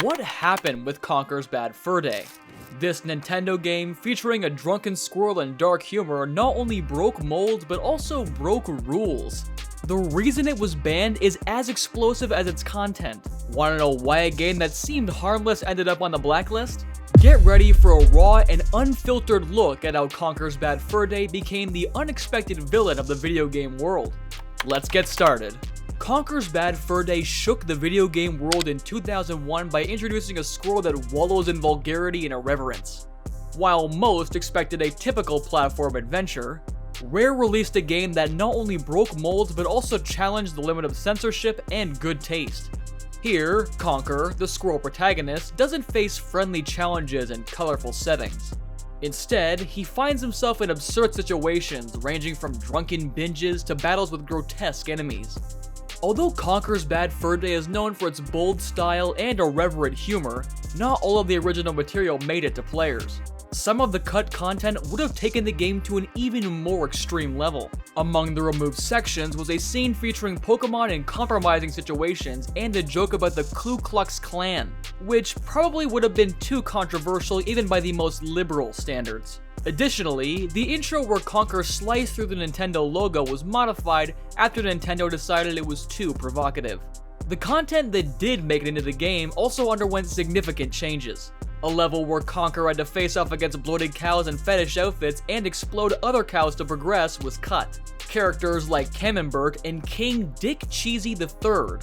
What happened with Conker's Bad Fur Day? This Nintendo game, featuring a drunken squirrel and dark humor, not only broke molds but also broke rules. The reason it was banned is as explosive as its content. Wanna know why a game that seemed harmless ended up on the blacklist? Get ready for a raw and unfiltered look at how Conker's Bad Fur Day became the unexpected villain of the video game world. Let's get started. Conker's Bad Fur Day shook the video game world in 2001 by introducing a squirrel that wallows in vulgarity and irreverence. While most expected a typical platform adventure, Rare released a game that not only broke molds but also challenged the limit of censorship and good taste. Here, Conker, the squirrel protagonist, doesn't face friendly challenges in colorful settings. Instead, he finds himself in absurd situations ranging from drunken binges to battles with grotesque enemies. Although Conker's Bad Fur Day is known for its bold style and irreverent humor, not all of the original material made it to players. Some of the cut content would have taken the game to an even more extreme level. Among the removed sections was a scene featuring Pokemon in compromising situations and a joke about the Ku Klux Klan, which probably would have been too controversial even by the most liberal standards. Additionally, the intro where Conker sliced through the Nintendo logo was modified after Nintendo decided it was too provocative. The content that did make it into the game also underwent significant changes. A level where Conker had to face off against bloated cows in fetish outfits and explode other cows to progress was cut. Characters like Camembert and King Dick Cheesy III,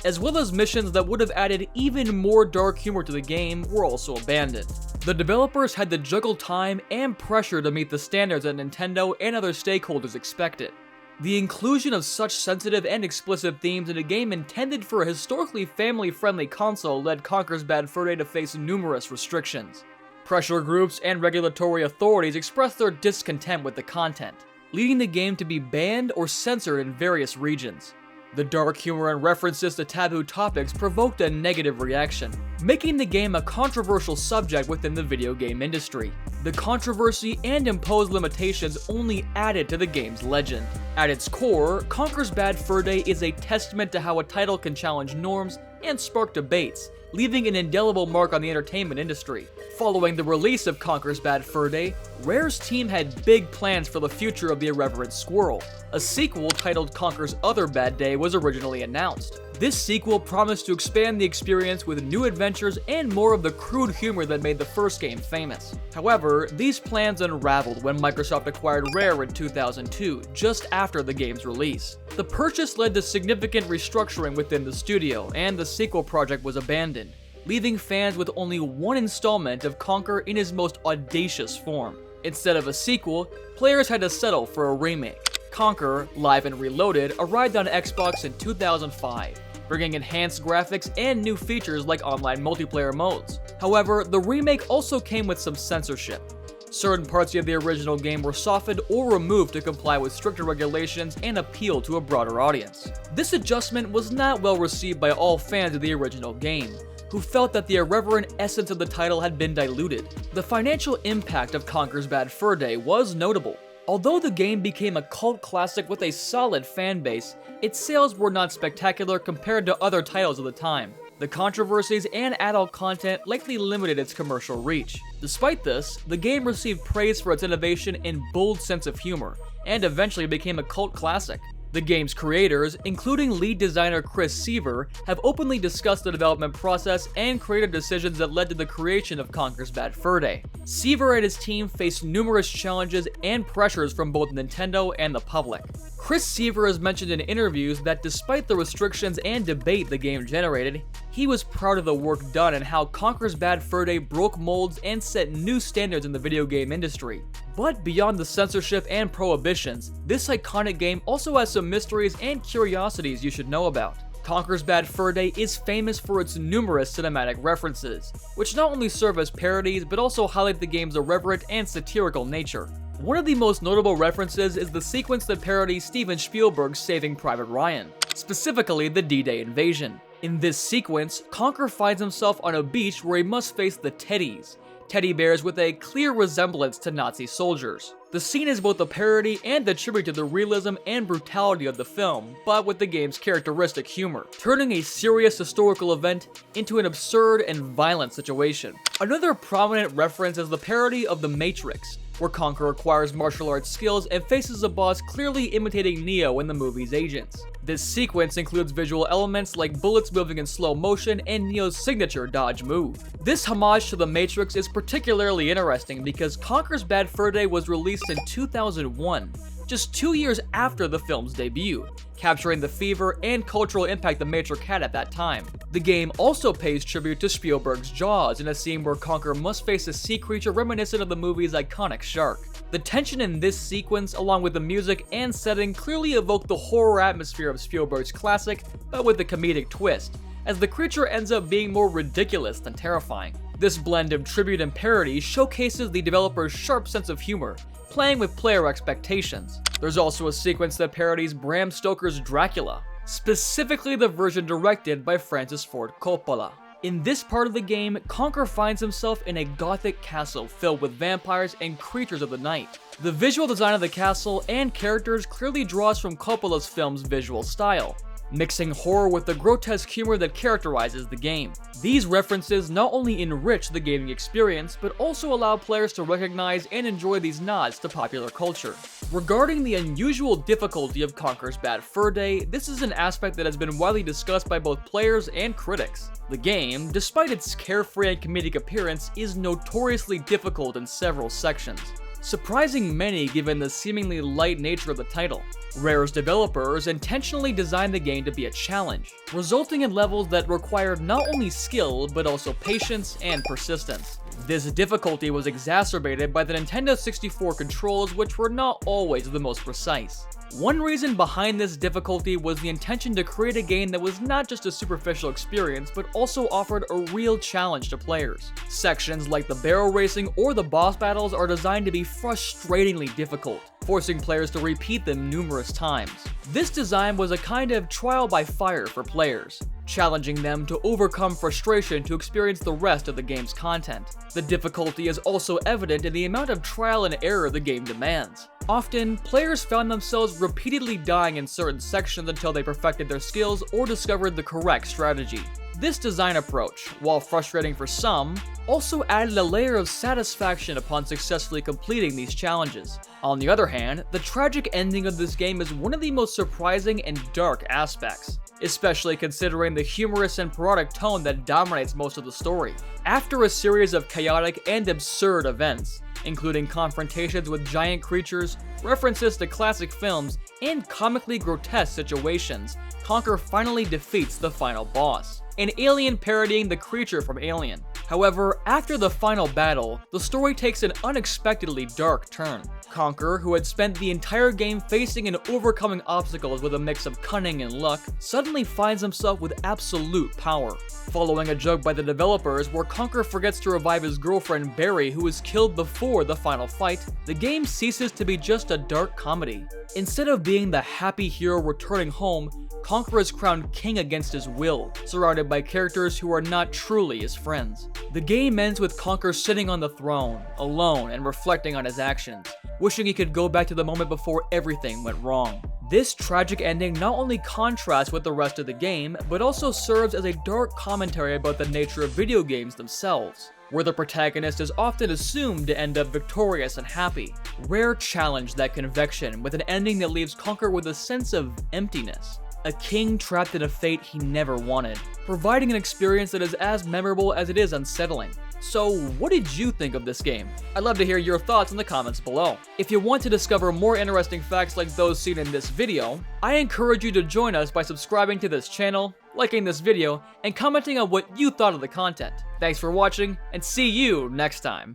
as well as missions that would have added even more dark humor to the game, were also abandoned. The developers had to juggle time and pressure to meet the standards that Nintendo and other stakeholders expected. The inclusion of such sensitive and explicit themes in a game intended for a historically family-friendly console led Conker's Bad Fur Day to face numerous restrictions. Pressure groups and regulatory authorities expressed their discontent with the content, leading the game to be banned or censored in various regions. The dark humor and references to taboo topics provoked a negative reaction, making the game a controversial subject within the video game industry. The controversy and imposed limitations only added to the game's legend. At its core, Conker's Bad Fur Day is a testament to how a title can challenge norms and spark debates, leaving an indelible mark on the entertainment industry. Following the release of Conker's Bad Fur Day, Rare's team had big plans for the future of the irreverent squirrel. A sequel titled Conker's Other Bad Day was originally announced. This sequel promised to expand the experience with new adventures and more of the crude humor that made the first game famous. However, these plans unraveled when Microsoft acquired Rare in 2002, just after the game's release. The purchase led to significant restructuring within the studio, and the sequel project was abandoned, leaving fans with only one installment of Conker in his most audacious form. Instead of a sequel, players had to settle for a remake. Conker, Live and Reloaded, arrived on Xbox in 2005, bringing enhanced graphics and new features like online multiplayer modes. However, the remake also came with some censorship. Certain parts of the original game were softened or removed to comply with stricter regulations and appeal to a broader audience. This adjustment was not well received by all fans of the original game, who felt that the irreverent essence of the title had been diluted. The financial impact of Conker's Bad Fur Day was notable. Although the game became a cult classic with a solid fan base, its sales were not spectacular compared to other titles of the time. The controversies and adult content likely limited its commercial reach. Despite this, the game received praise for its innovation and bold sense of humor, and eventually became a cult classic. The game's creators, including lead designer Chris Seaver, have openly discussed the development process and creative decisions that led to the creation of Conker's Bad Fur Day. Seaver and his team faced numerous challenges and pressures from both Nintendo and the public. Chris Seaver has mentioned in interviews that despite the restrictions and debate the game generated, he was proud of the work done and how Conker's Bad Fur Day broke molds and set new standards in the video game industry. But beyond the censorship and prohibitions, this iconic game also has some mysteries and curiosities you should know about. Conker's Bad Fur Day is famous for its numerous cinematic references, which not only serve as parodies but also highlight the game's irreverent and satirical nature. One of the most notable references is the sequence that parodies Steven Spielberg's Saving Private Ryan, specifically the D-Day invasion. In this sequence, Conker finds himself on a beach where he must face the Teddies, teddy bears with a clear resemblance to Nazi soldiers. The scene is both a parody and a tribute to the realism and brutality of the film, but with the game's characteristic humor, turning a serious historical event into an absurd and violent situation. Another prominent reference is the parody of The Matrix, where Conker acquires martial arts skills and faces a boss clearly imitating Neo in the movie's agents. This sequence includes visual elements like bullets moving in slow motion and Neo's signature dodge move. This homage to The Matrix is particularly interesting because Conker's Bad Fur Day was released in 2001, just 2 years after the film's debut, capturing the fever and cultural impact The Matrix had at that time. The game also pays tribute to Spielberg's Jaws in a scene where Conker must face a sea creature reminiscent of the movie's iconic shark. The tension in this sequence, along with the music and setting, clearly evoke the horror atmosphere of Spielberg's classic, but with a comedic twist, as the creature ends up being more ridiculous than terrifying. This blend of tribute and parody showcases the developer's sharp sense of humor, playing with player expectations. There's also a sequence that parodies Bram Stoker's Dracula, specifically the version directed by Francis Ford Coppola. In this part of the game, Conker finds himself in a gothic castle filled with vampires and creatures of the night. The visual design of the castle and characters clearly draws from Coppola's film's visual style, mixing horror with the grotesque humor that characterizes the game. These references not only enrich the gaming experience, but also allow players to recognize and enjoy these nods to popular culture. Regarding the unusual difficulty of Conker's Bad Fur Day, this is an aspect that has been widely discussed by both players and critics. The game, despite its carefree and comedic appearance, is notoriously difficult in several sections, surprising many given the seemingly light nature of the title. Rare's developers intentionally designed the game to be a challenge, resulting in levels that required not only skill, but also patience and persistence. This difficulty was exacerbated by the Nintendo 64 controls, which were not always the most precise. One reason behind this difficulty was the intention to create a game that was not just a superficial experience, but also offered a real challenge to players. Sections like the barrel racing or the boss battles are designed to be frustratingly difficult, forcing players to repeat them numerous times. This design was a kind of trial by fire for players, challenging them to overcome frustration to experience the rest of the game's content. The difficulty is also evident in the amount of trial and error the game demands. Often, players found themselves repeatedly dying in certain sections until they perfected their skills or discovered the correct strategy. This design approach, while frustrating for some, also added a layer of satisfaction upon successfully completing these challenges. On the other hand, the tragic ending of this game is one of the most surprising and dark aspects, especially considering the humorous and parodic tone that dominates most of the story. After a series of chaotic and absurd events, including confrontations with giant creatures, references to classic films, and comically grotesque situations, Conker finally defeats the final boss, an alien parodying the creature from Alien. However, after the final battle, the story takes an unexpectedly dark turn. Conker, who had spent the entire game facing and overcoming obstacles with a mix of cunning and luck, suddenly finds himself with absolute power. Following a joke by the developers where Conker forgets to revive his girlfriend Barry, who was killed before the final fight, the game ceases to be just a dark comedy. Instead of being the happy hero returning home, Conker is crowned king against his will, surrounded by characters who are not truly his friends. The game ends with Conker sitting on the throne, alone and reflecting on his actions, wishing he could go back to the moment before everything went wrong. This tragic ending not only contrasts with the rest of the game, but also serves as a dark commentary about the nature of video games themselves, where the protagonist is often assumed to end up victorious and happy. Rare challenged that conviction with an ending that leaves Conker with a sense of emptiness, a king trapped in a fate he never wanted, providing an experience that is as memorable as it is unsettling. So, what did you think of this game? I'd love to hear your thoughts in the comments below. If you want to discover more interesting facts like those seen in this video, I encourage you to join us by subscribing to this channel, liking this video, and commenting on what you thought of the content. Thanks for watching, and see you next time.